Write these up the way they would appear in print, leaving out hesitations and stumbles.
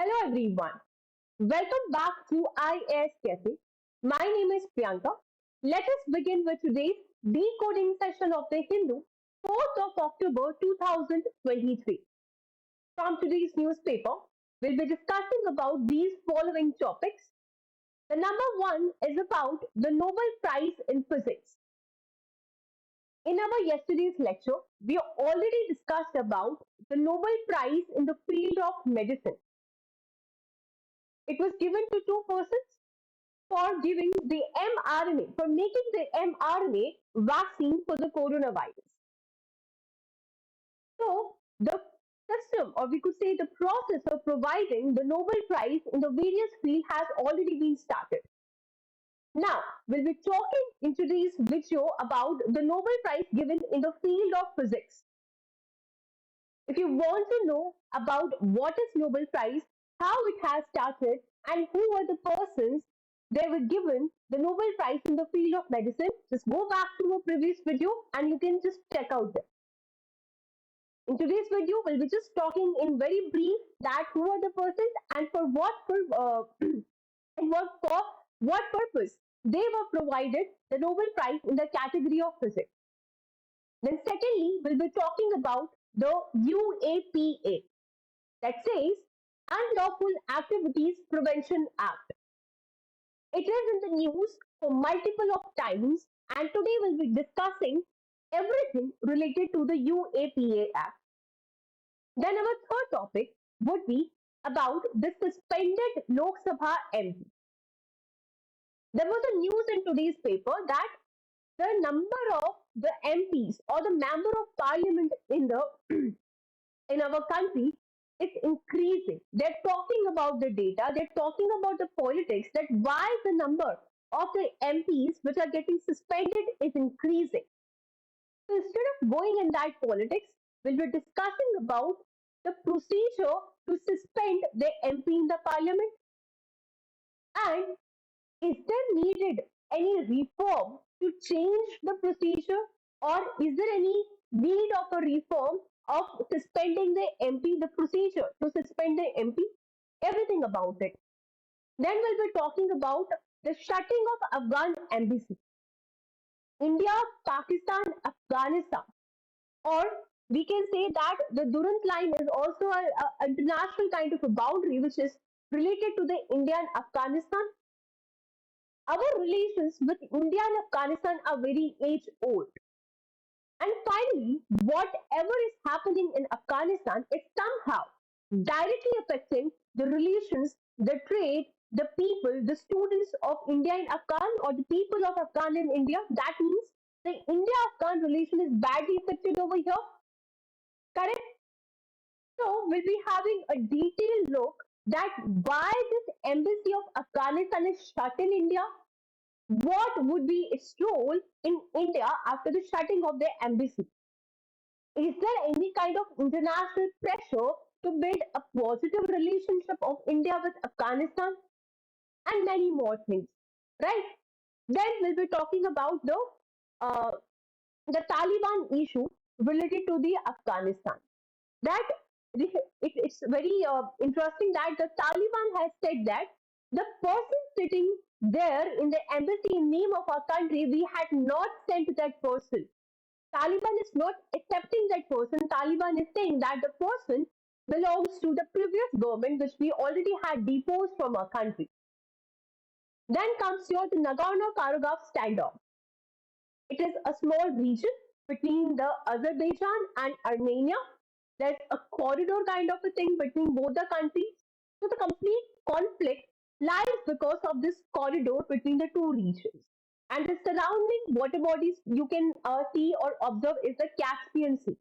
Hello everyone. Welcome back to IAS Cafe. My name is Priyanka. Let us begin with today's decoding session of the Hindu, 4th of October 2023. From today's newspaper, we'll be discussing about these following topics. The number one is about the Nobel Prize in Physics. In our yesterday's lecture, we already discussed about the Nobel Prize in the field of medicine. It was given to two persons for giving the mRNA, for making the mRNA vaccine for the coronavirus. So, the system, or we could say the process of providing the Nobel Prize in the various fields has already been started. Now, we'll be talking in today's video about the Nobel Prize given in the field of physics. If you want to know about what is Nobel Prize, how it has started, and who are the persons they were given the Nobel Prize in the field of medicine, just go back to a previous video and you can just check out them. In today's video, we'll be just talking in very brief that who are the persons and for what purpose they were provided the Nobel Prize in the category of physics. Then secondly, we'll be talking about the UAPA, that says Unlawful Activities Prevention Act. It is in the news for multiple of times, and today we'll be discussing everything related to the UAPA Act. Then our third topic would be about the suspended Lok Sabha MP. There was a news in today's paper that the number of the MPs or the member of parliament in the in our country is increasing. They're talking about the data, they're talking about the politics, that why the number of the MPs which are getting suspended is increasing. So instead of going in that politics, we'll be discussing about the procedure to suspend the MP in the parliament, and is there needed any reform to change the procedure, or is there any need of a reform of suspending the MP, the procedure to suspend the MP, everything about it. Then we'll be talking about the shutting of Afghan embassy. India, Pakistan, Afghanistan, or we can say that the Durand line is also a international kind of a boundary which is related to the India and Afghanistan. Our relations with India and Afghanistan are very age old. And finally, whatever is happening in Afghanistan is somehow directly affecting the relations, the trade, the people, the students of India and Afghan, or the people of Afghan in India. That means the India-Afghan relation is badly affected over here. Correct? So we'll be having a detailed look that why this embassy of Afghanistan is shut in India, what would be its role in India after the shutting of the embassy. Is there any kind of international pressure to build a positive relationship of India with Afghanistan, and many more things, right? Then we'll be talking about uh, the Taliban issue related to the Afghanistan. That it's very interesting that the Taliban has said that the person sitting there in the embassy in name of our country, we had not sent that person. Taliban is not accepting that person. Taliban is saying that the person belongs to the previous government, which we already had deposed from our country. Then comes here the Nagorno-Karabakh standoff. It is a small region between the Azerbaijan and Armenia. There's a corridor kind of a thing between both the countries. So the complete conflict lies because of this corridor between the two regions. And the surrounding water bodies you can see or observe is the Caspian Sea.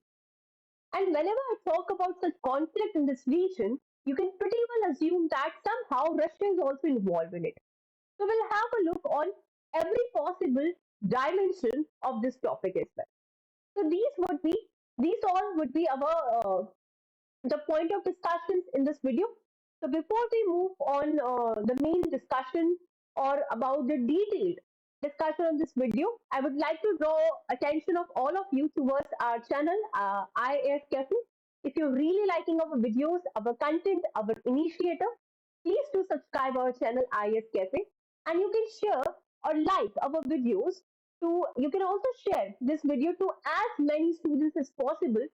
And whenever I talk about such conflict in this region, you can pretty well assume that somehow Russia is also involved in it. So we'll have a look on every possible dimension of this topic as well. So these all would be our the point of discussions in this video. So before we move on the main discussion or about the detailed discussion on this video, I would like to draw attention of all of you towards our channel, IAS Cafe. If you're really liking our videos, our content, our initiative, please do subscribe our channel IS Cafe, and you can share or like our videos to, you can also share this video to as many students as possible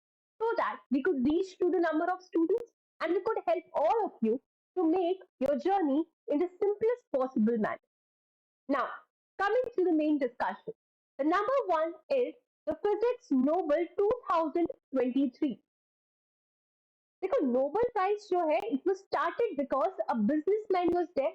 so that we could reach to the number of students and we could help all of you to make your journey in the simplest possible manner. Now, coming to the main discussion. The number one is the Physics Nobel 2023. देखो Nobel prize जो है it was started because a businessman was there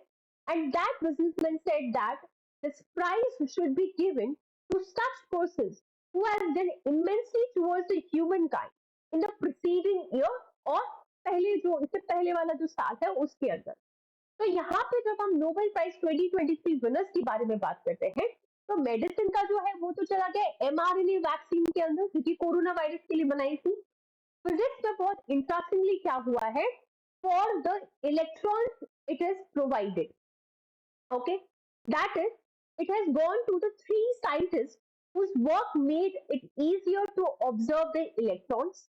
and that businessman said that this prize should be given to such persons who have done immensely towards the humankind in the preceding year और पहले जो इससे पहले वाला जो साल है उसके अंदर. तो यहाँ पे जब हम नोबेल प्राइज 2023 विनर्स के बारे में बात करते हैं तो मेडिसिन का जो है वो तो चला गया एमआरएनए वैक्सीन के अंदर जो कि कोरोना वायरस के लिए बनाई थी. फिजिक्स में बहुत इंटरेस्टिंगली क्या हुआ है, for the electrons it is provided, okay, that is it has gone to the three scientists whose work made it easier to observe the electrons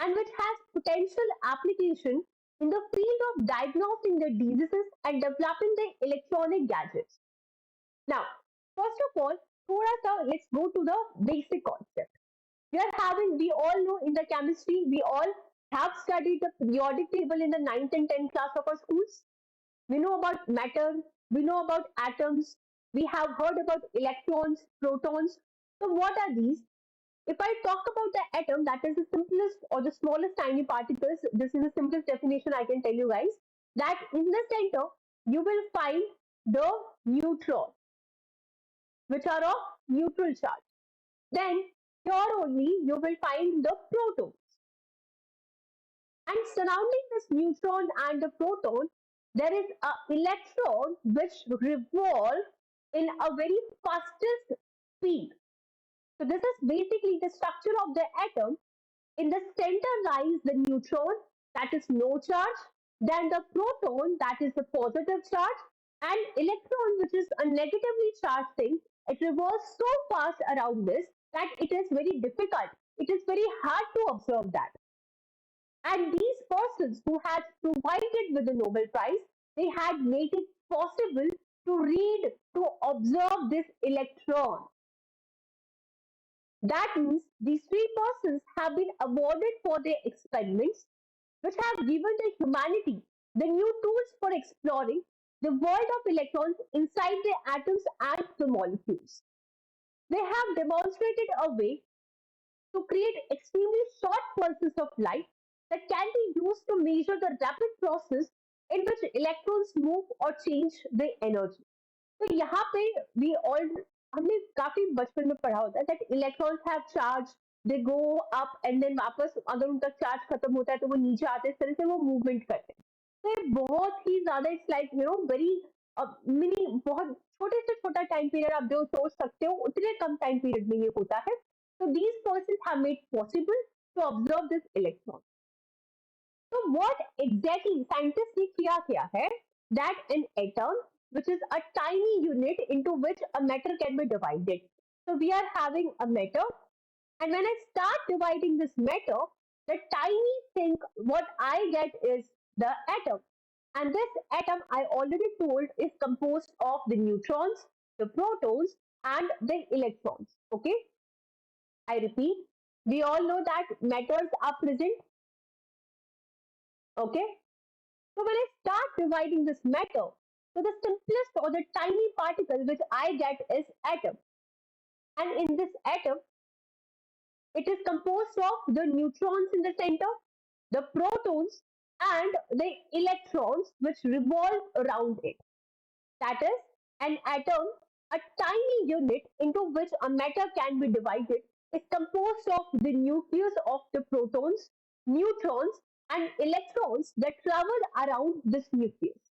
and which has potential application in the field of diagnosing the diseases and developing the electronic gadgets. Now, first of all, let's go to the basic concept. We all know in the chemistry, we all have studied the periodic table in the 9th and 10th class of our schools. We know about matter, we know about atoms, we have heard about electrons, protons. So what are these? If I talk about the atom, that is the simplest or the smallest tiny particles, this is the simplest definition I can tell you guys, that in the center, you will find the neutron, which are of neutral charge. Then here only you will find the protons. And surrounding this neutron and the proton, there is an electron which revolves in a very fastest speed. So this is basically the structure of the atom. In the center lies the neutron, that is no charge, then the proton, that is the positive charge, and electron, which is a negatively charged thing. It revolves so fast around this that it is very difficult. It is very hard to observe that. And these persons who had provided with the Nobel Prize, they had made it possible to read, to observe this electron. That means these three persons have been awarded for their experiments, which have given the humanity the new tools for exploring the world of electrons inside the atoms and the molecules. They have demonstrated a way to create extremely short pulses of light that can be used to measure the rapid process in which electrons move or change the energy. तो यहाँ पे we all हमने काफी बचपन में पढ़ा होता है that electrons have charge, they go up and then वापस अगर उनका चार्ज खत्म होता है तो वो नीचे आते हैं, इस तरह से वो मूवमेंट करते हैं. तो ये बहुत ही ज्यादा इट्स लाइक वेरी मिनी, बहुत छोटे से छोटा टाइम पीरियड आप जो सोच सकते हो उतने कम टाइम पीरियड में ये होता है. So these persons have made possible to observe this electron. So what exactly scientists ने किया क्या है, that an atom, which is a tiny unit into which a matter can be divided. So we are having a matter, and when I start dividing this matter, the tiny thing what I get is the atom. And this atom, I already told, is composed of the neutrons, the protons, and the electrons. Okay? I repeat, we all know that matters are present. Okay? So when I start dividing this matter, so the simplest or the tiny particle which I get is atom. And in this atom, it is composed of the neutrons in the center, the protons, and the electrons which revolve around it. That is, an atom, a tiny unit into which a matter can be divided, is composed of the nucleus of the protons, neutrons, and electrons that travel around this nucleus.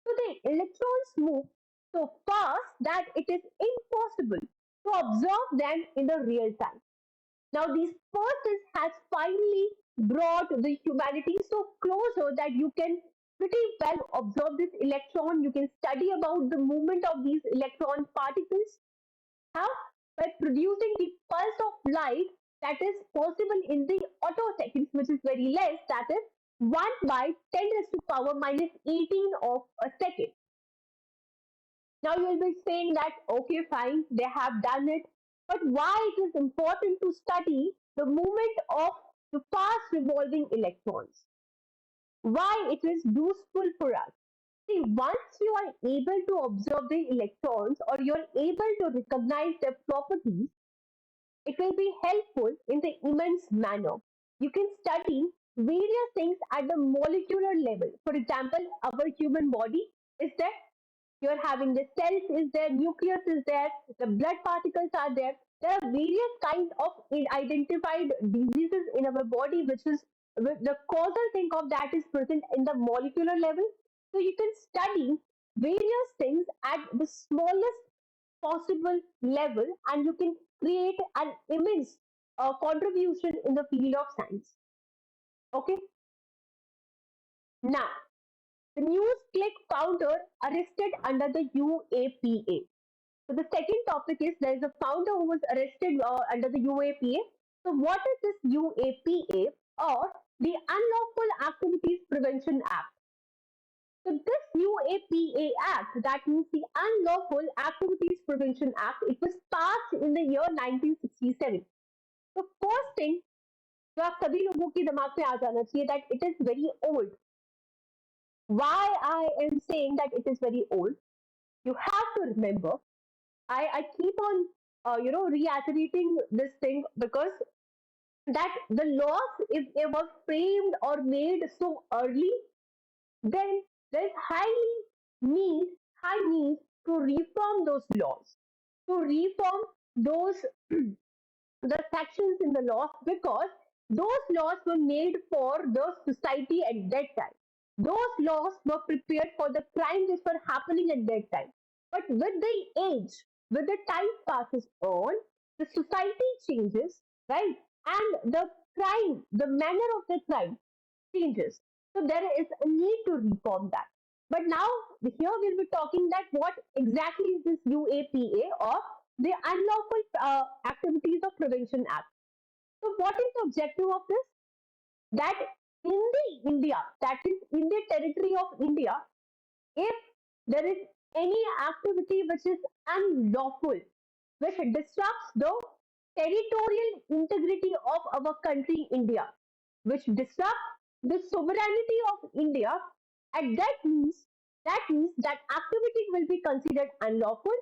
So the electrons move so fast that it is impossible to observe them in the real time. Now these persons has finally brought the humanity so closer that you can pretty well observe this electron. You can study about the movement of these electron particles. How? By producing the pulse of light that is possible in the attoseconds, which is very less, that is 1 by 10 raised to power minus 18 of a second. Now you will be saying that, okay, fine, they have done it, but why it is important to study the movement of the fast revolving electrons? Why it is useful for us? See, once you are able to observe the electrons or you're able to recognize their properties, it will be helpful in the immense manner. You can study various things at the molecular level. For example, our human body is there. You're having the cells is there, nucleus is there, the blood particles are there. There are various kinds of identified diseases in our body, which is the causal thing of that is present in the molecular level. So you can study various things at the smallest possible level, and you can create an immense contribution in the field of science. Okay, now the news click founder arrested under the UAPA. So the second topic is there is a founder who was arrested under the UAPA. So what is this UAPA, or the Unlawful Activities Prevention Act? So this UAPA Act, that means the Unlawful Activities Prevention Act, it was passed in the year 1967. So first thing जो आप सभी लोगों के दिमाग में आ जाना चाहिए that it is very old. Why I am saying that it is very old? You have to remember. I keep on reiterating this thing because that the laws, if they were framed or made so early, then there's high need to reform those laws, to reform those the sections in the laws, because those laws were made for the society at that time. Those laws were prepared for the crimes which were happening at that time. But with the age, with the time passes on, the society changes, right? And the crime, the manner of the crime changes. So there is a need to reform that. But now here we'll be talking that what exactly is this UAPA, or the Unlawful Activities of Prevention Act. So what is the objective of this? That in the India, that is in the territory of India, if there is any activity which is unlawful, which disrupts the territorial integrity of our country, India, which disrupts the sovereignty of India, and that means that activity will be considered unlawful,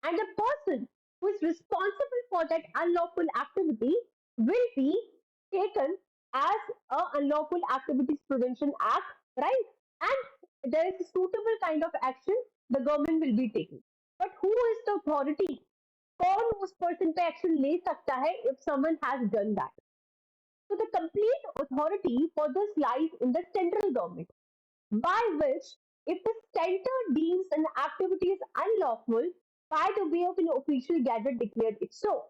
and the person who is responsible for that unlawful activity will be taken as a unlawful activities prevention act, right? And there is a suitable kind of action the government will be taking. But who is the authority? कौन उस person पे action ले सकता है if someone has done that? So the complete authority for this lies in the central government, by which, if the center deems an activity is unlawful by the way of an official gazette declared it so.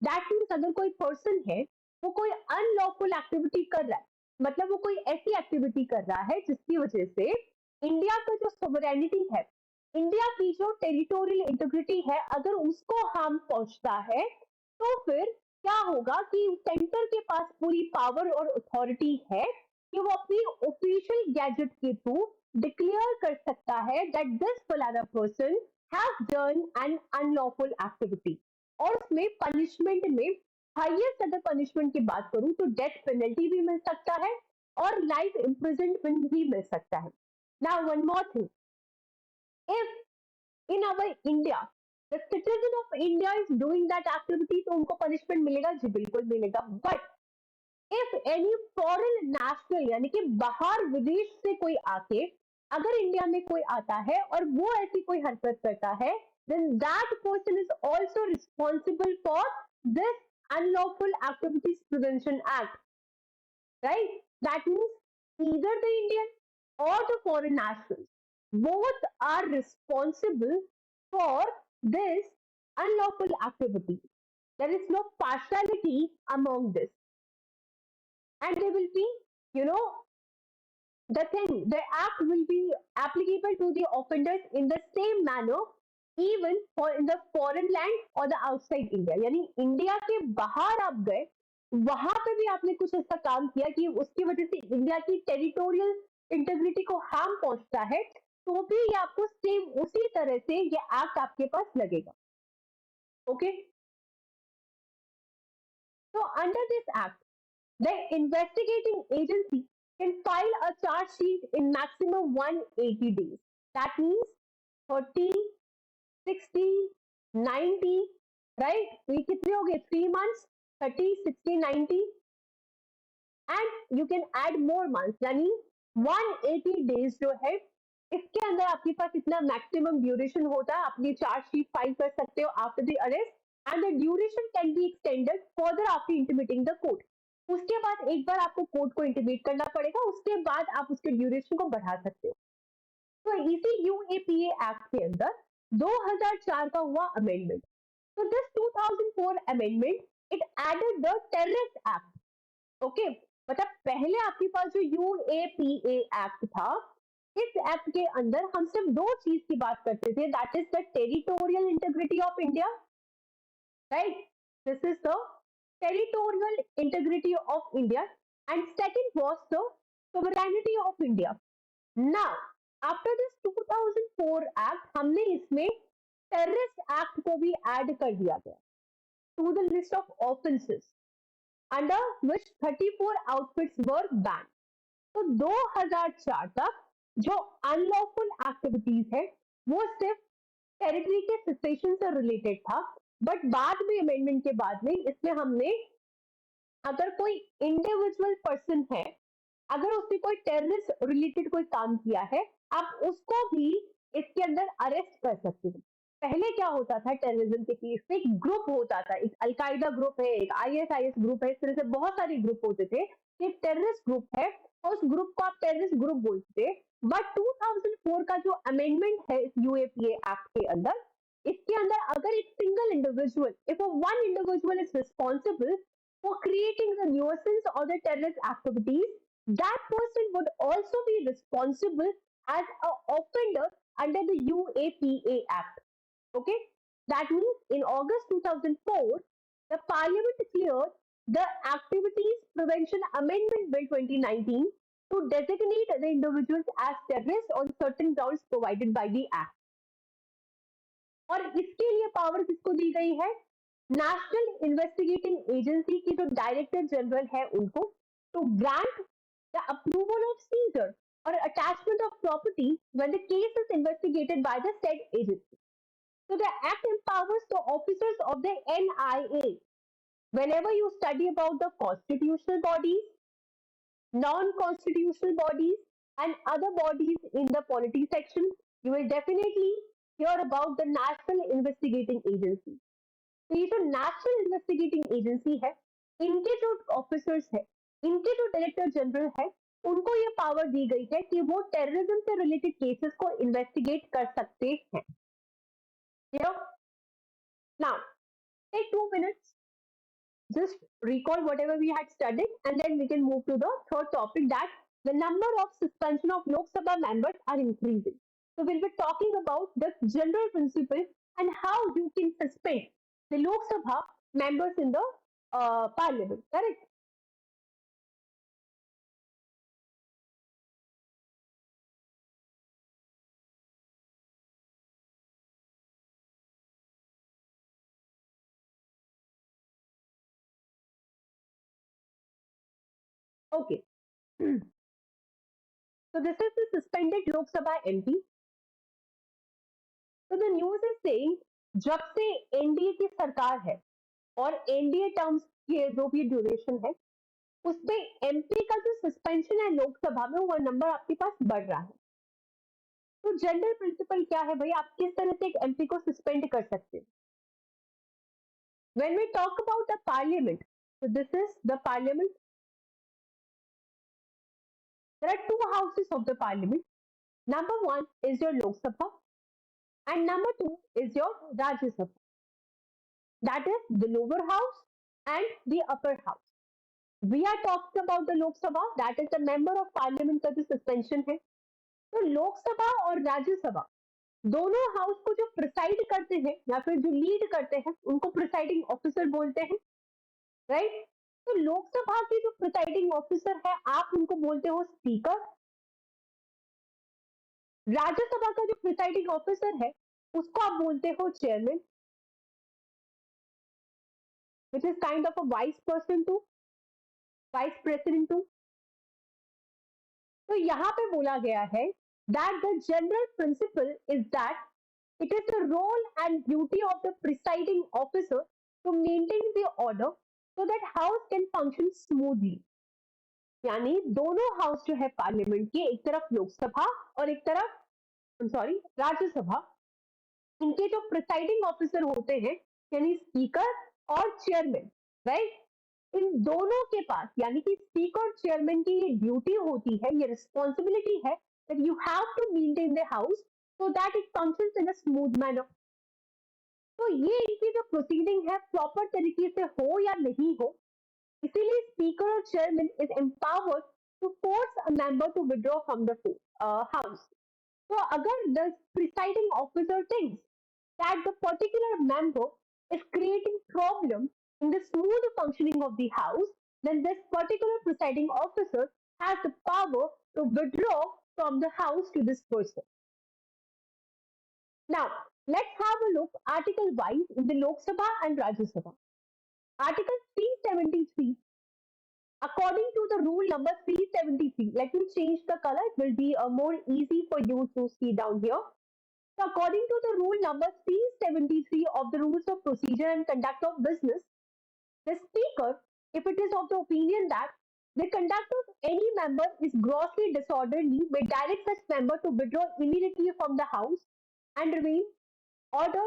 That means अगर कोई person है वो कोई unlawful activity कर रहा है, मतलब वो कोई ऐसी activity कर रहा है जिसकी वजह से इंडिया का जो sovereignty है, इंडिया की जो टेरिटोरियल इंटीग्रिटी है, अगर उसको हार्म पहुंचता है, तो फिर क्या होगा कि सेंटर के पास पूरी पावर और अथॉरिटी है कि वो अपनी ऑफिशियल गैजेट के थ्रू डिक्लेयर कर सकता है दैट दिस फलाना person has done an unlawful activity, और उसमें पनिशमेंट में हाईएस्ट अगर पनिशमेंट की बात करूं तो डेथ पेनल्टी भी मिल सकता है और लाइफ इम्प्रिजनमेंट भी मिल सकता है. Now one more thing, if in our India the citizen of India is doing that activity, तो उनको punishment मिलेगा जी, बिल्कुल मिलेगा. But if any foreign national, यानी कि बाहर विदेश से कोई आके अगर इंडिया में कोई आता है और वो ऐसी कोई हरकत करता है, then that person is also responsible for this Unlawful Activities Prevention Act, right? That means either the Indian or the foreign nationals, both are responsible for this unlawful activity. There is no partiality among this. And they will be, you know, the act will be applicable to the offenders in the same manner even for in the foreign land or the outside India, यानी India के बाहर आप गए, वहां पे भी आपने कुछ ऐसा काम किया कि उसकी वजह से इंडिया की टेरिटोरियल इंटीग्रिटी को हार्म पहुंचता है, तो भी ये आपको सेम उसी तरह से ये एक्ट आपके पास लगेगा. Okay, so under this act, the investigating agency can file a charge sheet in maximum 180 days. That means 30, 60, 90, right? ये कितने हो गए? 3 months, 30, 60, 90, and you can add more months. यानी 180 days जो है, इसके अंदर आपके पास इतना मैक्सिमम ड्यूरेशन होता है, अपनी चार्ज शीट फाइल कर सकते हो after the arrest, and the duration can be extended further after intimating the court. उसके बाद एक बार आपको कोर्ट को इंटीमेट करना पड़ेगा, उसके बाद आप उसके ड्यूरेशन को बढ़ा सकते हो. तो इसी यूएपीए एक्ट के अंदर 2004 का हुआ अमेंडमेंट. तो this 2004 amendment it added the terrorist act. Okay, मतलब पहले आपके पास जो यूएपीए एक्ट था, इस एक्ट के अंदर हम सिर्फ दो चीज की बात करते थे, that is the territorial integrity of India, right? This is the territorial integrity of India, and second was the sovereignty of India. Now after this 2004 act, हमने इसमें टेररिस्ट एक्ट को भी ऐड कर दिया गया to the list of offences under which 34 outfits were banned. तो 2004 तक जो अनलॉफुल एक्टिविटीज है वो सिर्फ टेरिटरी के सिचुएशन से रिलेटेड था, बट बाद में अमेंडमेंट के बाद में इसमें हमने, अगर कोई इंडिविजुअल पर्सन है, अगर उसने कोई टेररिस्ट रिलेटेड कोई काम किया है, आप उसको भी इसके अंदर अरेस्ट कर सकते हो. पहले क्या होता था टेररिज्म के केस में, एक ग्रुप होता था, एक अलकायदा ग्रुप है, एक आईएसआईएस ग्रुप है, इस तरह से बहुत सारे ग्रुप होते थे. एक टेररिस्ट ग्रुप है और उस ग्रुप को आप टेररिस्ट ग्रुप बोलते थे. बट 2004 का जो अमेंडमेंट है इस यूएपीए एक्ट के अंदर, इसके अंदर अगर एक single individual, if one individual is responsible for creating the nuisance or the terrorist activities, that person would also be responsible as an offender under the UAPA Act. Okay, that means in August 2004, the Parliament cleared the Activities Prevention Amendment Bill 2019 to designate the individuals as terrorists on certain grounds provided by the Act. और इसके लिए power किसको दी गई है? National investigating agency की जो director general है उनको, to grant the approval of seizure or attachment of property when the case is investigated by the said agency. So the act empowers the officers of the NIA. Whenever you study about the constitutional bodies, non-constitutional bodies, and other bodies in the polity section, you will definitely hear about the National Investigating Agency. तो ये जो national investigating agency है, इनके जो officers है, इनके जो director general है, उनको ये पावर दी गई है कि वो टेररिज्म से रिलेटेड केसेस को इन्वेस्टिगेट कर सकते हैं. Now take 2 minutes, just recall whatever we had studied, and then we can move to the third topic, that the number of suspension of Lok Sabha members are increasing. So we'll be talking about the general principle and how you can suspend the Lok Sabha members in the parliament, correct? Okay. So this is the suspended Lok Sabha MP. So the news is saying, जब से NDA की सरकार है और NDA terms के जो भी duration है, उसमें एमपी का जो सस्पेंशन है लोकसभा में, वो नंबर आपके पास बढ़ रहा है. तो जनरल प्रिंसिपल क्या है भाई, आप किस तरह से एक एमपी को सस्पेंड कर सकते हैं? When we talk about the parliament, so this is the parliament. There are two houses of the parliament. Number one is your Lok Sabha, and number two is your Rajya Sabha. That is the lower house and the upper house. We are talking about the Lok Sabha, that is the member of parliament का जो suspension है. तो लोकसभा और राज्यसभा दोनों house को जो preside करते हैं या फिर जो लीड करते हैं उनको प्रिसाइडिंग ऑफिसर बोलते हैं, राइट। तो लोकसभा के जो प्रिसाइडिंग ऑफिसर है आप उनको बोलते हो स्पीकर। राज्यसभा का जो प्रिसाइडिंग ऑफिसर है उसको आप बोलते हो chairman, which is kind of a vice person too, vice president too. तो यहाँ पे बोला गया है that the general principle is that it is the role and duty of the presiding officer to maintain the order so that house can function smoothly। यानी दोनों house जो है पार्लियामेंट के, एक तरफ लोकसभा और एक तरफ सॉरी राज्यसभा, इनके जो प्रिसाइडिंग ऑफिसर होते हैं यानी स्पीकर और चेयरमैन, राइट। इन दोनों के पास यानी कि स्पीकर और चेयरमैन की ये ड्यूटी होती है, ये रिस्पॉन्सिबिलिटी है that you have to maintain the house so that it functions in a smooth manner। तो ये इनकी जो प्रोसीडिंग है प्रॉपर तरीके से हो या नहीं हो, इसीलिए स्पीकर और chairman is empowered to force a member to withdraw from the house. तो अगर the presiding officer thinks that the particular member is creating problem in the smooth functioning of the house, then this particular presiding officer has the power to withdraw from the house to this person। Now, let's have a look article wise in the Lok Sabha and Rajya Sabha. Article 373, according to the rule number 373, let me change the color, it will be more easy for you to see down here. So according to the rule number 373 of the Rules of Procedure and Conduct of Business, the Speaker, if it is of the opinion that the conduct of any member is grossly disorderly, may direct such member to withdraw immediately from the House and remain order,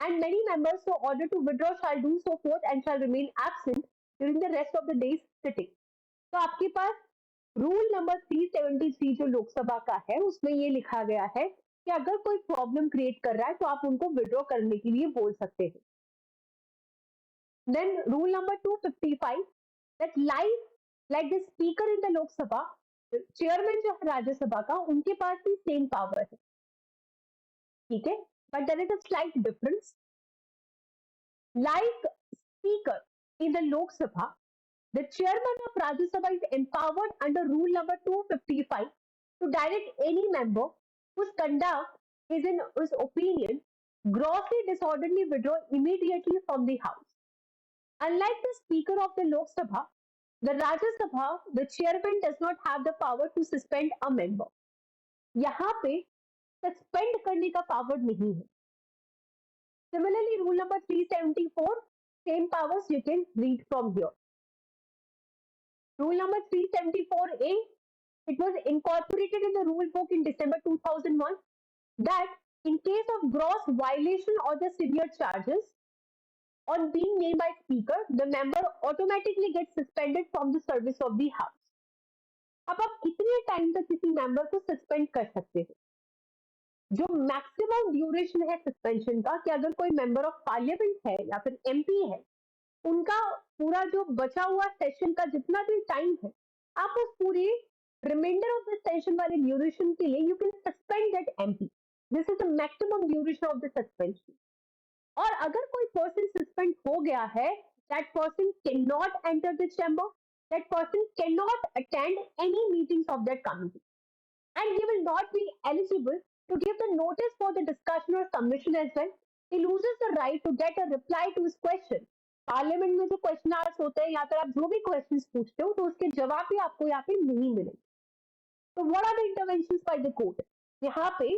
and many members so ordered to withdraw shall do so forth and shall remain absent during the rest of the day's sitting। तो आपके पास rule number 373 जो लोकसभा का है उसमें ये लिखा गया है कि अगर कोई प्रॉब्लम क्रिएट कर रहा है तो आप उनको विड्रॉ करने के लिए बोल सकते हैं। Then rule number 255 that like the speaker in the Lok Sabha, chairman जो है राज्यसभा का, उनके पास भी सेम पावर है, ठीक है, but there is a slight difference. Like speaker in the Lok Sabha, the chairman of Rajya Sabha is empowered under rule number 255 to direct any member whose conduct is in his opinion grossly disorderly withdraw immediately from the house। Unlike the speaker of the Lok Sabha, the Rajya Sabha, the chairman does not have the power to suspend a member। यहाँ पे suspend करने का power नहीं है। Similarly, rule number 374, same powers you can read from here। Rule number 374A, it was incorporated in the rule book in December 2001 that in case of gross violation or the severe charges on being made by speaker, the member automatically gets suspended from the service of the house। अब आप कितने time तक किसी member को suspend कर सकते हैं? जो मैक्सिमम ड्यूरेशन है सस्पेंशन का, कि अगर कोई मेंबर ऑफ पार्लियामेंट है या फिर एमपी है, उनका पूरा जो बचा हुआ सेशन का जितना भी टाइम है, आप उस पूरे रिमाइंडर ऑफ द सेशन वाले ड्यूरेशन के लिए you can suspend that MP. This is the maximum duration of the suspension. और अगर कोई पर्सन सस्पेंड हो गया है, that person can not enter the chamber, that person can not attend any meetings of that committee, and he will not be eligible to give the notice for the discussion or submission as well। He loses the right to get a reply to his question। Parliament में जो question hours होते हैं या फिर आप जो भी questions पूछते हो तो उसके जवाब भी आपको यहाँ पे नहीं मिलेंगे। तो what are the interventions by the court? यहाँ पे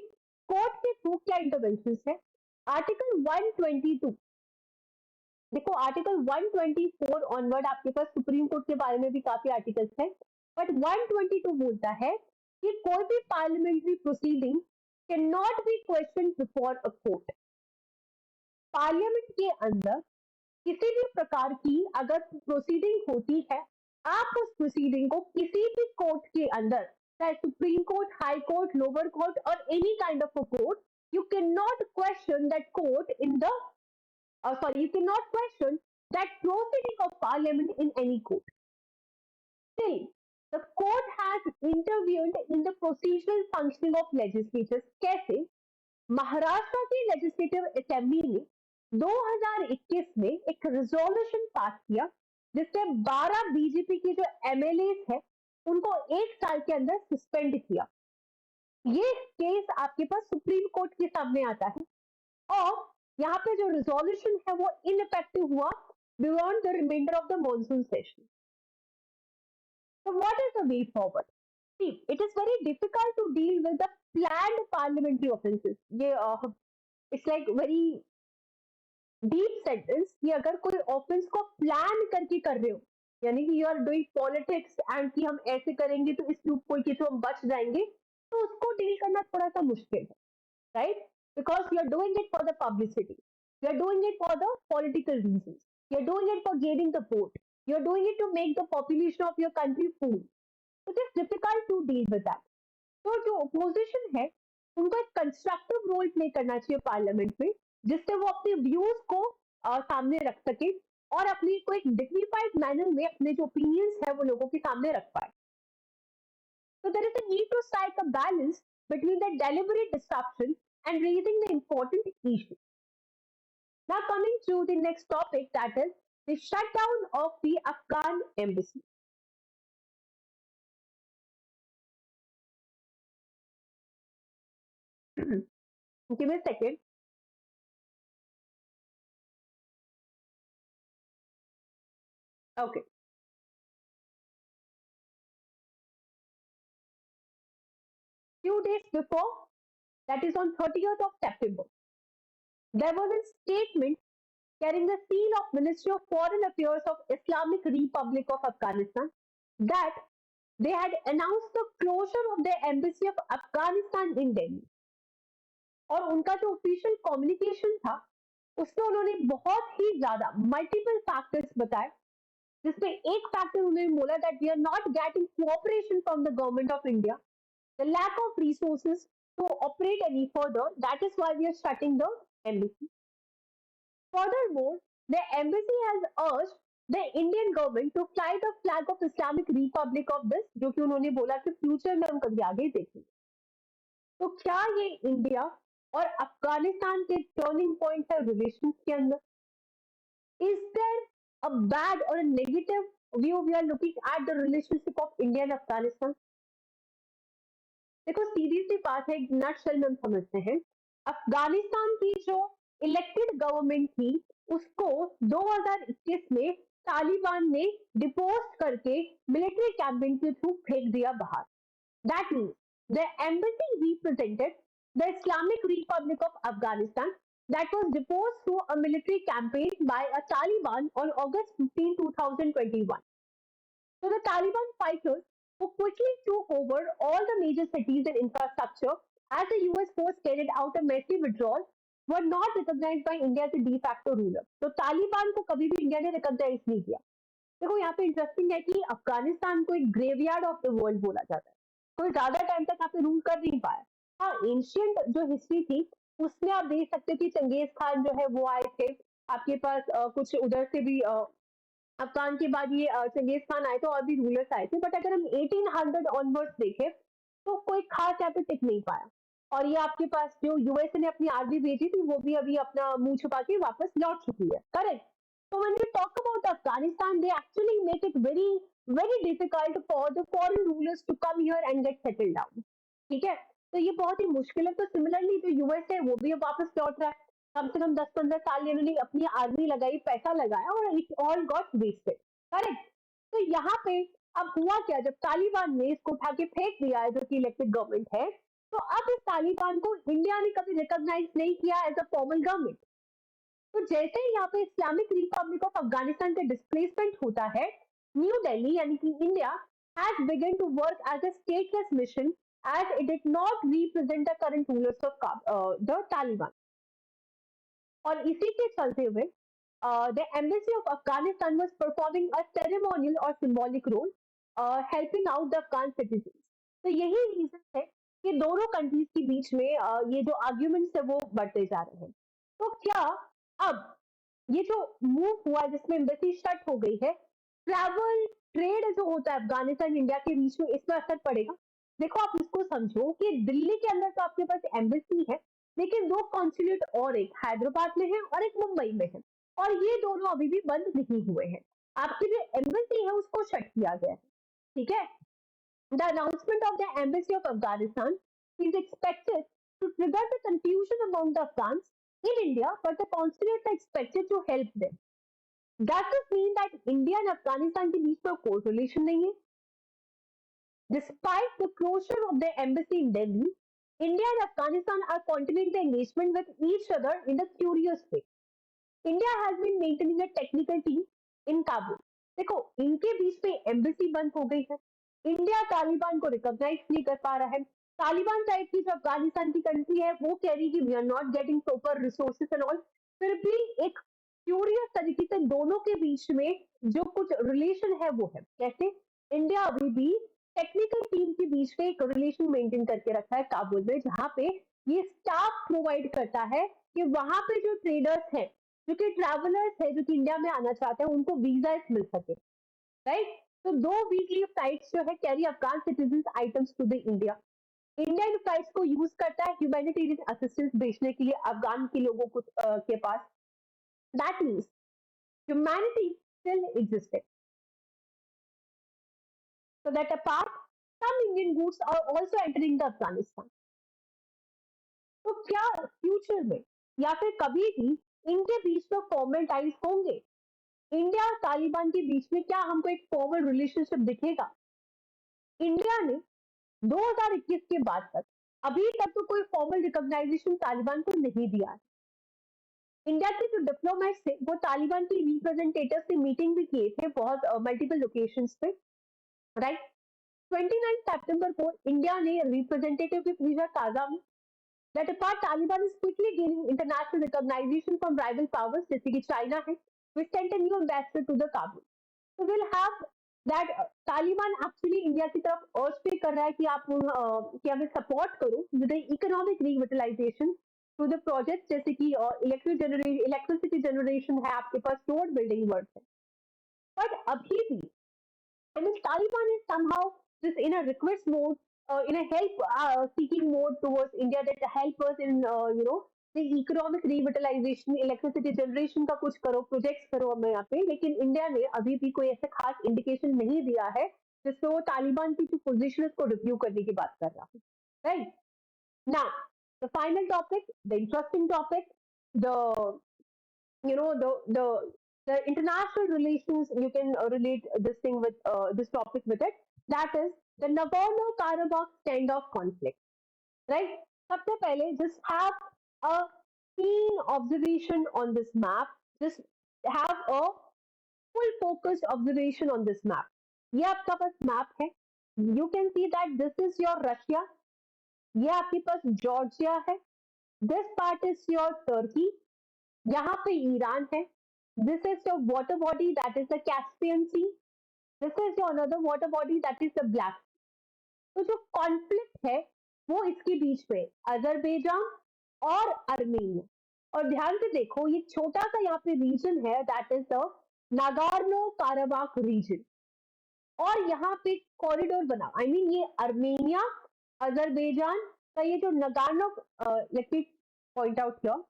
कोर्ट के थ्रू क्या इंटरवेंशंस है? आर्टिकल 122, देखो आर्टिकल 124 ऑनवर्ड आपके पास सुप्रीम कोर्ट के बारे में भी काफी आर्टिकल्स हैं, बट 122 बोलता है कि कोई भी parliamentary proceeding can not be question before a court. Parliament के अंदर किसी भी प्रकार की अगर प्रोसीडिंग होती है, आप उस प्रोसीडिंग को किसी भी कोर्ट के अंदर, चाहे supreme court, high court, lower court और any kind of a court, you cannot question that court in the you cannot question that proceeding of parliament in any court। Still, the court has intervened in the procedural functioning of legislatures। कैसे? महाराष्ट्र की legislative assembly ने 2021 में एक resolution pass किया जिससे 12 BJP के जो MLA है उनको 1 साल के अंदर सस्पेंड किया। ये केस आपके पास सुप्रीम कोर्ट के सामने आता है और यहाँ पे जो रिजोल्यूशन है वो इनइफेक्टिव हुआ beyond the reminder of the monsoon session. So what is the way forward? See, it is very difficult to deal with the planned parliamentary offences. ये it's like very deep sentence कि अगर कोई offence को plan करके कर रहे हो, यानी कि you are doing politics and कि हम ऐसे करेंगे तो इस लूप होल के थ्रू हम बच जाएंगे, तो उसको डील करना थोड़ा सा मुश्किल है, right? Because you are doing it for the publicity, you are doing it for the political reasons, you are doing it for gaining the vote, you are doing it to make the population of your country fool. So it is difficult to deal with that. तो जो opposition है उनको एक constructive role play करना चाहिए parliament में, जिससे वो अपने व्यूज को सामने रख सके और अपनी को एक डिग्निफाइड मैनर में अपने जो ओपिनियंस है वो लोगों के सामने रख पाए। So there is a need to strike a balance between the deliberate disruption and raising the important issue. Now coming to the next topic, that is the shutdown of the Afghan embassy. Give me a second. Okay. Few days before, that is on 30th of September, there was a statement carrying the seal of Ministry of Foreign Affairs of Islamic Republic of Afghanistan that they had announced the closure of the embassy of Afghanistan in Delhi. और उनका जो official communication था उसमें उन्होंने बहुत ही ज्यादा multiple factors बताए, जिसमें एक फैक्टर उन्होंने बोला that we are not getting cooperation from the government of India, the lack of resources to operate any further, that is why we are shutting the embassy. Furthermore, the embassy has urged the Indian government to fly the flag of Islamic Republic of this, जो कि उन्होंने बोला कि future में हम कभी आगे देखेंगे। तो क्या ये इंडिया और अफगानिस्तान के टर्निंग पॉइंट है रिलेशन के अंदर? Is there a bad or a negative view we are looking at the relationship of India and Afghanistan? देखो सीधी सी बात है, एक नटशेल में हम समझते हैं, अफगानिस्तान की जो इलेक्टेड गवर्नमेंट थी उसको 2021 में तालिबान ने डिपोस्ट करके मिलिट्री कैंपेन के थ्रू फेंक दिया बाहर। That means the embassy represented the Islamic Republic of Afghanistan that was deposed through a military campaign by a Taliban on August 15, 2021. So the Taliban fighters who quickly took over all the major cities and infrastructure as the US force carried out a massive withdrawal were not recognized by India as a de facto ruler. तो तालिबान को कभी भी India ने recognise नहीं किया। देखो यहाँ पे इंटरेस्टिंग है कि अफगानिस्तान को एक ग्रेवयार्ड ऑफ द वर्ल्ड बोला जाता है, कोई ज्यादा टाइम तक यहाँ पे रूल कर नहीं पाया। हाँ, एंशियंट जो हिस्ट्री थी उसमें आप देख सकते हो कि चंगेज खान जो है वो आए थे, आपके पास कुछ उधर से भी अफगान के बाद ये चंगेज खान आए थे और भी रूलर्स आए थे, बट अगर हम 1800 ऑनवर्ड्स देखें तो कोई खास यहाँ पे टिक नहीं पाया। और ये आपके पास जो यूएसए ने अपनी आर्मी भेजी थी वो भी अभी अपना मुंह छुपा के वापस लौट चुकी है, correct? So when we talk about Afghanistan, they actually make it very difficult for the foreign rulers to come here and get settled down. ठीक है, तो ये बहुत ही मुश्किल है। तो सिमिलरली जो यूएस है वो भी अब वापस लौट रहा है, कम से कम 10-15 साल इन्होंने अपनी आर्मी लगाई, पैसा लगाया और it all got wasted, correct? तो यहाँ पे अब हुआ क्या, जब तालिबान ने इसको उठा के फेंक दिया है जो कि इलेक्टेड गवर्नमेंट है, तो अब इस तालिबान को इंडिया ने कभी रिकॉग्नाइज नहीं किया एज अ फॉर्मल गवर्नमेंट। तो जैसे ही यहाँ पे इस्लामिक रिपब्लिक ऑफ अफगानिस्तान का डिस्प्लेसमेंट होता है, न्यू दिल्ली यानी कि India has begun to work as a stateless mission as it did not represent the current rulers of the Taliban. और इसी के चलते हुए the embassy of Afghanistan was performing a ceremonial or symbolic role helping out the Afghan citizens. तो यही reason है कि दोनों कंट्रीज के बीच में ये जो आर्ग्यूमेंट्स है वो बढ़ते जा रहे हैं। तो क्या अब ये जो मूव हुआ जिसमें एम्बेसी शट हो गई है, ट्रैवल ट्रेड जो होता है अफगानिस्तान इंडिया के बीच में, इसमें असर पड़ेगा? देखो आप इसको समझो कि दिल्ली के अंदर तो आपके पास एम्बेसी है, लेकिन 2 कॉन्सुलेट और एक हैदराबाद में है और एक मुंबई में है, और ये दोनों अभी भी बंद नहीं हुए हैं। आपकी जो एम्बेसी है उसको शट किया गया है, ठीक है। The announcement of the embassy of Afghanistan is expected to trigger the confusion among the Afghans in India, but the consulates are expected to help them. Does this mean that India and Afghanistan के बीच में कोई relation नहीं है? Despite the closure of the embassy in Delhi, India and Afghanistan are continuing the engagement with each other in a curious way. India has been maintaining a technical team in Kabul. देखो, इनके बीच में embassy बंद हो गई है, India Taliban को recognise नहीं कर पा रहा है। तालिबान टाइप की जो अफगानिस्तान की कंट्री है वो कह रही है कि we are not getting proper resources and all. फिर भी एक क्यूरियस तरीके से दोनों के बीच में जो कुछ रिलेशन है वो है। कैसे? इंडिया अभी भी टेक्निकल टीम के बीच में एक रिलेशन मेंटेन करके रखा है काबुल में, जहां पे ये स्टाफ प्रोवाइड करता है कि वहां पे जो ट्रेडर्स हैं, जो कि ट्रैवलर्स है, जो कि इंडिया में आना चाहते हैं, उनको वीजा मिल सके, राइट। तो 2 वीकली फ्लाइट्स जो है carry Afghan citizen items to the India. India इन फ्लाइट्स को यूज करता है ह्यूमैनिटेरियन असिस्टेंस भेजने के लिए अफगान के लोगों को के पास। That means humanity still existed, so that apart, some Indian goods are also entering the Afghanistan. तो क्या फ्यूचर में या फिर कभी भी इनके बीच में फॉर्मल टाइज होंगे? इंडिया और तालिबान के बीच में क्या हमको एक फॉर्मल रिलेशनशिप दिखेगा? इंडिया ने 2021 के बाद तक अभी तक तो कोई फॉर्मल रिकॉग्नाइजेशन तालिबान को नहीं दिया है। इंडिया के जो डिप्लोमेट्स थे वो तालिबान के रिप्रेजेंटेटिव से मीटिंग भी किए थे बहुत मल्टीपल लोकेशंस पे, राइट। 29 सितंबर को इंडिया ने रिप्रेजेंटेटिव भी भेजा काजा में। That apart, Taliban is quickly gaining international recognition from rival powers, जैसे कि चाइना है, we sent a new ambassador to the Kabul. So we'll have that Taliban actually India की तरफ urge पे कर रहा है कि आप कि हमें सपोर्ट करो with the economic revitalization to the project, जैसे कि इलेक्ट्रिसिटी जनरेशन है आपके पास, रोड बिल्डिंग वर्क है। बट अभी भी I mean, Taliban is somehow just in a request mode, in a help seeking mode towards India, that help us in, the economic revitalization, electricity generation का कुछ करो, projects करो हमें यहाँ पे। लेकिन इंडिया ने अभी भी कोई ऐसा खास इंडिकेशन नहीं दिया है जिससे वो तालिबान की जो पोजीशन है उसको रिव्यू करने की बात कर रहा है, right. Now the final topic, the interesting topic, the you know the international relations, you can relate this thing with this topic with it, that is the Nagorno-Karabakh standoff conflict, right? सबसे पहले just have a keen observation on this map, just have a full focused observation on this map. ये आपका पास map है, you can see that this is your Russia, ये आपके पास Georgia है, this part is your Turkey, यहाँ पे Iran है, this is your water body that is the Caspian Sea, this is your another water body that is the Black Sea. तो जो conflict है वो इसके बीच में अजरबैजान और अर्मेनिया, और ध्यान से देखो ये छोटा सा यहाँ पे रीजन है that is the Nagorno Karabakh region, और यहाँ पे कॉरिडोर बना, आई मीन ये अर्मेनिया अजरबैजान का ये जो Nagorno, let me point out here,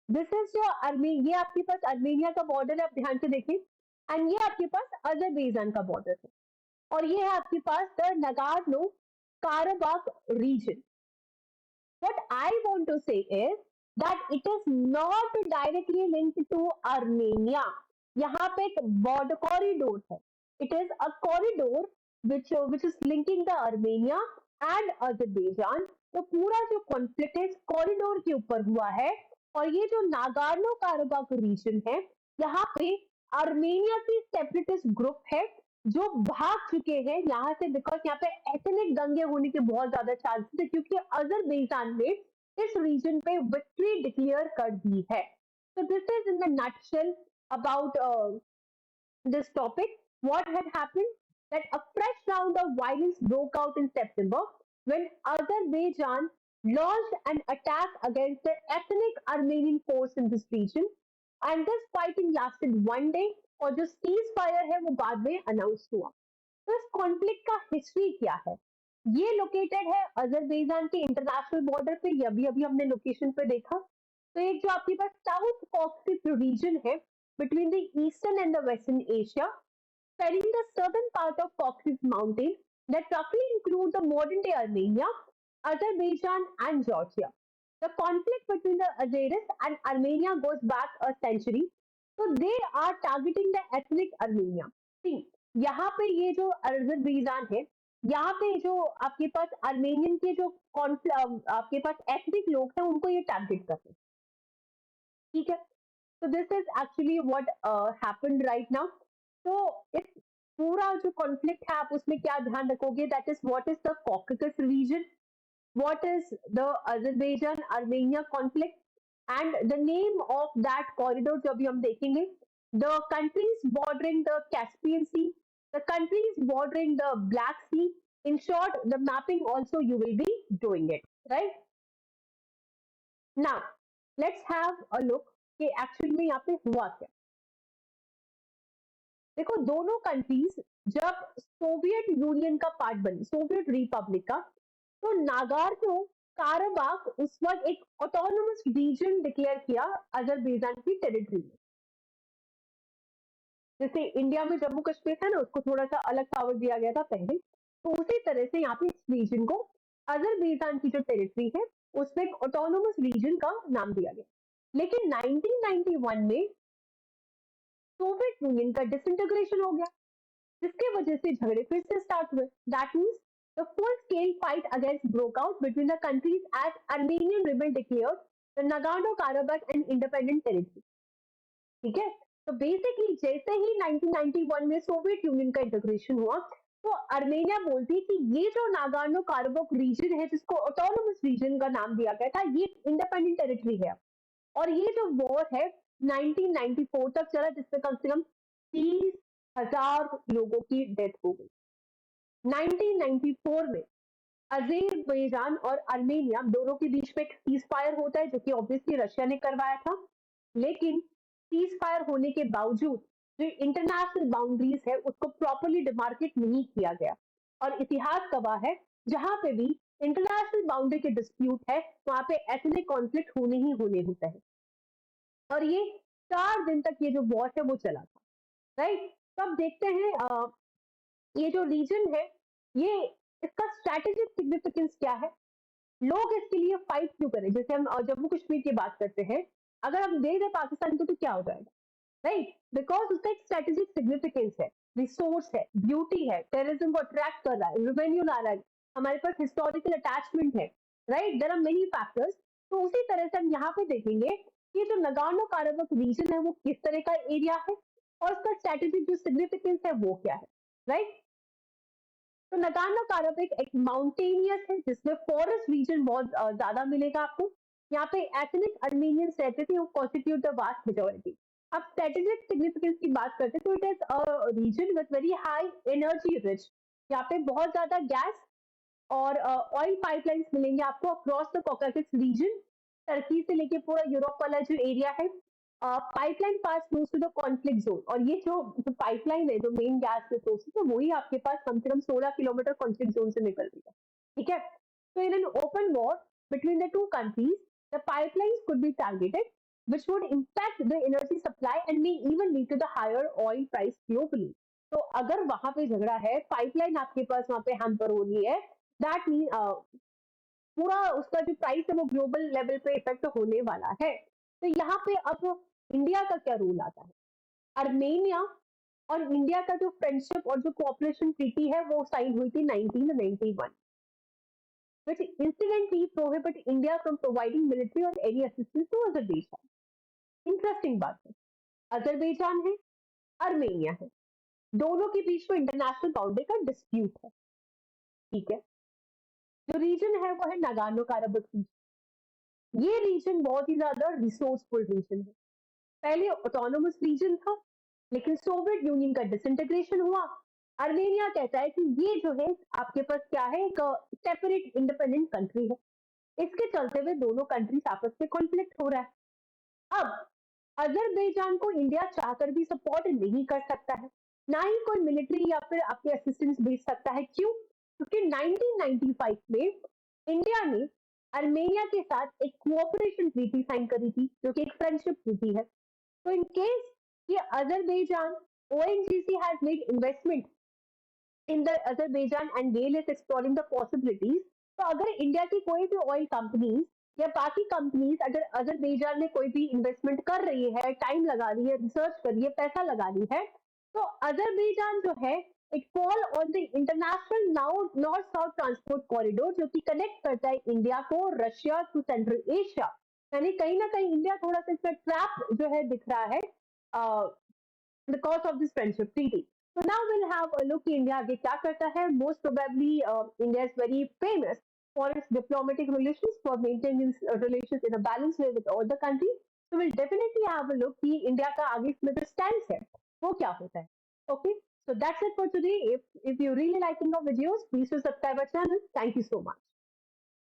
this is your ये आपके पास अर्मेनिया का बॉर्डर है, आप ध्यान से देखें, एंड ये आपके पास अजरबैजान का बॉर्डर है, और ये है आपके पास the Nagorno Karabakh region. What I want to say is that it is not directly linked to Armenia. यहाँ पे एक border corridor है. It is a corridor which is linking the Armenia and Azerbaijan. तो पूरा जो conflict है इस corridor के ऊपर हुआ है, और ये जो नागार्नो काराबाख रीजन है यहाँ पे अर्मेनिया की सेपरेटिस्ट ग्रुप है जो भाग चुके हैं यहाँ से, बिकॉज यहाँ पे एथनिक दंगे होने के बहुत ज्यादा चांसेस है, क्योंकि अजरबैजान ने इस रीजन पे विक्ट्री डिक्लेयर कर दी है। So this is in the nutshell about this topic. What had happened? That a fresh round of violence broke out in September when Azerbaijan launched an attack against the ethnic Armenian force in this region, and this fighting lasted one day, और जो cease fire है वो बाद में announce हुआ। तो इस conflict का हिस्ट्री क्या है? ये लोकेटेड है अजरबैजान के इंटरनेशनल बॉर्डर पे, ये अभी हमने लोकेशन पे देखा। तो एक जो आपके पास साउथ कॉकेसस रीजन है between the eastern and the western Asia, spanning the southern part of Caucasus Mountains that roughly include the modern-day Armenia, Azerbaijan, and Georgia. The conflict between the Azeris and Armenia goes back a century, so they are targeting the ethnic Armenia. See, यहाँ पे ये जो Azerbaijan है, यहाँ पे जो आपके पास Armenian के जो आपके पास एथनिक लोग हैं उनको ये टारगेट करते हैं, ठीक है। तो this is actually what happened right now. तो इस पूरा जो कॉन्फ्लिक्ट है आप उसमें क्या ध्यान रखोगे, that is what is the Caucasus region, what is the Azerbaijan Armenia conflict, and the name of that corridor जो अभी हम देखेंगे, the countries bordering the Caspian Sea, the countries bordering the Black Sea. In short, the mapping also you will be doing it, right? Now let's have a look कि actually में यहाँ पे हुआ क्या। देखो दोनों कंट्रीज जब सोवियत यूनियन का पार्ट बनी, सोवियत रिपब्लिक का, तो नागार्नो काराबाख उस वक्त एक ऑटोनोमस रीजन डिक्लेयर किया अजरबैजान की टेरिटरी में। जैसे इंडिया में जम्मू कश्मीर था ना, उसको थोड़ा सा अलग पावर दिया गया था पहले, तो उसी तरह से यहाँ पे इस रीजन को अजरबैजान की जो टेरिटरी है उसमें एक ऑटोनोमस रीजन का नाम दिया गया। लेकिन 1991 में सोवियत यूनियन का डिसइंटीग्रेशन हो गया, जिसके वजह से झगड़े फिर से स्टार्ट हुए। That means the full scale fight against broke out between the countries as Armenian rebel declared the Nagorno-Karabakh and independent territory, ठीक है। तो बेसिकली जैसे ही 1991 में सोवियत यूनियन का इंटीग्रेशन हुआ, तो अर्मेनिया बोलती है कि ये जो नागोर्नो-काराबाख रीजन है जिसको ऑटोनोमस रीजन का नाम दिया गया था, ये इंडिपेंडेंट टेरिटरी है। और ये जो वॉर है 1994 तक चला, जिसमें कम से कम 30,000 लोगों की डेथ हो गई। 1994 में अजेरबैजान और अर्मेनिया दोनों के बीच में एक सीज फायर होता है, जो कि ऑब्वियसली रशिया ने करवाया था। लेकिन सीज फायर होने के बावजूद जो इंटरनेशनल बाउंड्रीज है उसको प्रॉपरली डिमार्केट नहीं किया गया, और इतिहास गवाह है जहां पे भी इंटरनेशनल बाउंड्री के डिस्प्यूट है वहां पे एथनिक कॉन्फ्लिक्ट होने ही होने होता है। और ये 4 दिन तक ये जो वॉर है वो चला था, राइट। तो अब देखते हैं ये जो रीजन है ये इसका स्ट्रैटेजिक सिग्निफिकेंस क्या है, लोग इसके लिए फाइट क्यों करें। जैसे हम जम्मू कश्मीर की बात करते हैं, अगर हम दे दें पाकिस्तान को तो क्या हो जाएगा, राइट, बिकॉज उसका एक स्ट्रेटेजिक सिग्निफिकेंस है, रिसोर्स है, ब्यूटी है, टेररिज्म को अट्रैक्ट कर रहा है, रेवेन्यू ला रहा है, हमारे पास हिस्टोरिकल अटैचमेंट है, right, there are many factors. तो उसी तरह से हम यहाँ पे देखेंगे कि जो नगार्नो काराबाख रीजन है वो किस तरह का एरिया है और उसका स्ट्रेटेजिक जो सिग्निफिकेंस है वो क्या है, राइट। तो नगार्नो काराबाख एक माउंटेनियस है जिसमें फॉरेस्ट रीजन बहुत ज्यादा मिलेगा आपको। यहाँ पे एथनिक अर्मेनियंस रहते थे, वो कॉन्स्टिट्यूट द वास्ट मेजोरिटी। अब स्ट्रेटेजिक सिग्निफिकेंस की बात करते हैं तो it is a region with very high energy rich. यहाँ पे बहुत ज्यादा गैस और ऑयल पाइपलाइंस मिलेंगे आपको across the Caucasus region, Turkey से लेके पूरा यूरोप वाला जो एरिया है। Pipeline pass moves to the conflict zone, और ये जो पाइपलाइन है जो मेन गैस रिसोर्सेज है वही आपके पास कम से कम 16 किलोमीटर कॉन्फ्लिक्ट जोन से निकलती है, ठीक है। तो in an open war between the two countries the pipelines could be targeted which would impact the energy supply and may even lead to the higher oil price globally। तो अगर वहां पे झगड़ा है, पाइपलाइन आपके पास वहां पे हैम्पर हो रही है, दैट मीन पूरा उसका जो प्राइस है वो ग्लोबल लेवल पे इफेक्ट होने वाला है। तो यहाँ पे अब इंडिया का क्या रोल आता है। अर्मेनिया और इंडिया का जो फ्रेंडशिप और जो कोऑपरेशन ट्रीटी है वो साइन हुई थी 1991, which incidentally prohibit India from providing military or any assistance to Azerbaijan। Interesting बात है, अजरबैजान है, अर्मेनिया है, दोनों के बीच में इंटरनेशनल बाउंड्री का डिस्प्यूट है, ठीक है। जो रीजन है वो है नागार्नो काराबाख रीजन। ये रीजन बहुत ही ज्यादा रिसोर्सफुल रीजन है। पहले ऑटोनोमस रीजन था, लेकिन सोवियत यूनियन का डिसइंटीग्रेशन हुआ। अर्मेनिया कहता है कि ये जो है आपके पास क्या है, एक सेपरेट इंडिपेंडेंट कंट्री है। इसके चलते हुए दोनों कंट्रीज आपस में कॉन्फ्लिक्ट हो रहा है। अब अजरबैजान को इंडिया चाहकर भी सपोर्ट नहीं कर सकता है, ना ही कोई मिलिट्री या फिर आपके असिस्टेंस भेज सकता है। क्यों? क्योंकि 1995 में इंडिया ने अर्मेनिया के साथ एक कोऑपरेशन ट्रीटी साइन करी थी, जो कि एक फ्रेंडशिप ट्रीटी है. So in case कि Azerbaijan, ONGC has made investment in the Azerbaijan and GAIL is exploring the possibilities. तो अगर इंडिया की कोई भी ऑयल कंपनीज या बाकी कंपनीज अगर अजरबैजान में कोई भी इन्वेस्टमेंट कर रही है, टाइम लगा रही है, रिसर्च कर रही है, पैसा लगा रही है, तो अजरबैजान जो है it fall on the international north south transport corridor, जो कि कनेक्ट करता है इंडिया को रशिया टू सेंट्रल एशिया. यानी कहीं ना कहीं इंडिया थोड़ा सा इसका ट्रैप जो है दिख रहा है because of this friendship treaty. So now we'll have a look India आगे क्या करता है. Most probably India is very famous for its diplomatic relations, for maintaining relations in a balanced way with all the countries. So we'll definitely have a look कि India का आगे इसमें जो stance है वो क्या होता है. Okay, so that's it for today. If you really liking our videos, please do subscribe our channel. Thank you so much.